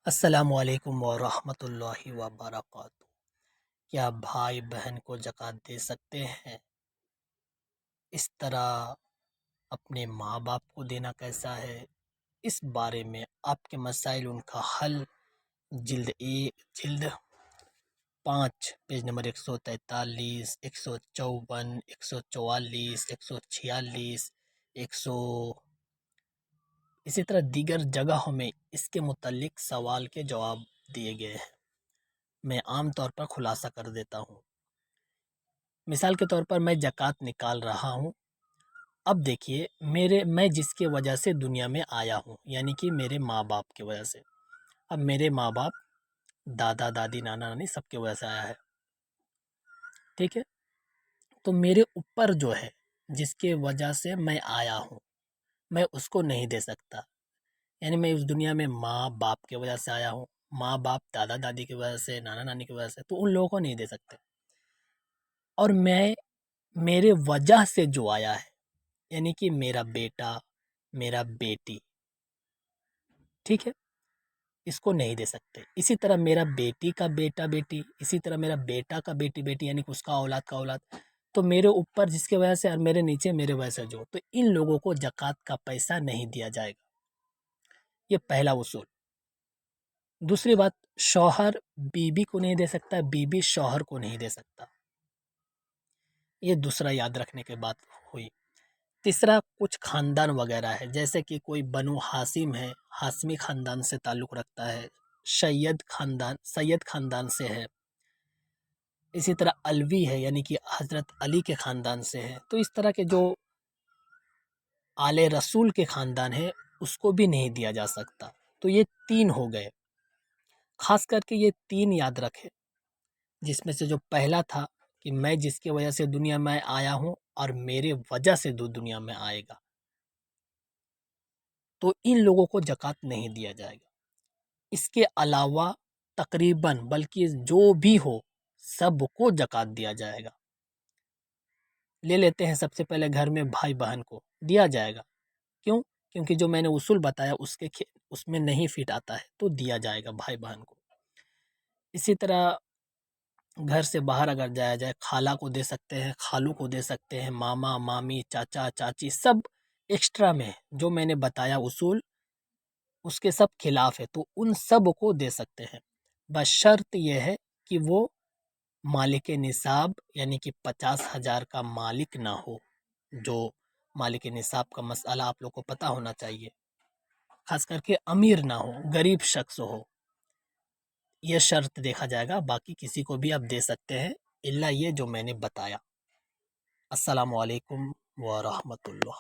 السلام علیکم ورحمۃ اللہ وبرکاتہ۔ کیا بھائی بہن کو زکوٰۃ دے سکتے ہیں؟ اس طرح اپنے ماں باپ کو دینا کیسا ہے؟ اس بارے میں آپ کے مسائل، ان کا حل، جلد 5 پیج نمبر 143، 154، 144، 146، 100 اسی طرح دیگر جگہوں میں اس کے متعلق سوال کے جواب دیے گئے ہیں۔ میں عام طور پر خلاصہ کر دیتا ہوں۔ مثال کے طور پر میں زکوٰۃ نکال رہا ہوں۔ اب دیکھیے، میں جس کی وجہ سے دنیا میں آیا ہوں، یعنی کہ میرے ماں باپ کی وجہ سے۔ اب میرے ماں باپ، دادا دادی، نانا نانی، سب کی وجہ سے آیا ہے، ٹھیک ہے؟ تو میرے اوپر جو ہے، جس کی وجہ سے میں آیا ہوں، میں اس کو نہیں دے سکتا۔ یعنی میں اس دنیا میں ماں باپ کی وجہ سے آیا ہوں، ماں باپ دادا دادی کی وجہ سے، نانا نانی کی وجہ سے، تو ان لوگوں کو نہیں دے سکتے۔ اور میرے وجہ سے جو آیا ہے، یعنی کہ میرا بیٹا، میرا بیٹی، ٹھیک ہے، اس کو نہیں دے سکتے۔ اسی طرح میرا بیٹی کا بیٹا بیٹی، اسی طرح میرا بیٹا کا بیٹی بیٹی، یعنی کہ اس کا اولاد کا اولاد، تو میرے اوپر جس کی وجہ سے اور میرے نیچے میرے وجہ سے جو، تو ان لوگوں کو زکوٰۃ کا پیسہ نہیں دیا جائے گا۔ یہ پہلا اصول۔ دوسری بات، شوہر بیوی کو نہیں دے سکتا، بیوی شوہر کو نہیں دے سکتا۔ یہ دوسرا یاد رکھنے کی بات ہوئی۔ تیسرا، کچھ خاندان وغیرہ ہے، جیسے کہ کوئی بنو ہاشم ہے، ہاشمی خاندان سے تعلق رکھتا ہے، سید خاندان سے ہے، اسی طرح علوی ہے، یعنی کہ حضرت علی کے خاندان سے ہے، تو اس طرح کے جو آل رسول کے خاندان ہے، اس کو بھی نہیں دیا جا سکتا۔ تو یہ 3 ہو گئے۔ خاص کر کے یہ 3 یاد رکھے، جس میں سے جو پہلا تھا کہ میں جس کی وجہ سے دنیا میں آیا ہوں اور میرے وجہ سے دنیا میں آئے گا، تو ان لوگوں کو زکوٰۃ نہیں دیا جائے گا۔ اس کے علاوہ تقریباً، بلکہ جو بھی ہو، سب کو زکوٰۃ دیا جائے گا۔ لے لیتے ہیں سب سے پہلے گھر میں بھائی بہن کو دیا جائے گا۔ کیوں؟ کیونکہ جو میں نے اصول بتایا اس میں نہیں فٹ آتا ہے، تو دیا جائے گا بھائی بہن کو۔ اسی طرح گھر سے باہر اگر جایا جائے، خالہ کو دے سکتے ہیں، خالو کو دے سکتے ہیں، ماما مامی، چاچا چاچی، سب ایکسٹرا میں جو میں نے بتایا اصول، اس کے سب خلاف ہے، تو ان سب کو دے سکتے ہیں۔ بس شرط یہ ہے کہ وہ مالک نصاب، یعنی کہ 50,000 کا مالک نہ ہو۔ جو مالک نصاب کا مسئلہ آپ لوگ کو پتہ ہونا چاہیے، خاص کر کے امیر نہ ہو، غریب شخص ہو، یہ شرط دیکھا جائے گا۔ باقی کسی کو بھی آپ دے سکتے ہیں، الا یہ جو میں نے بتایا۔ السلام علیکم ورحمۃ اللہ۔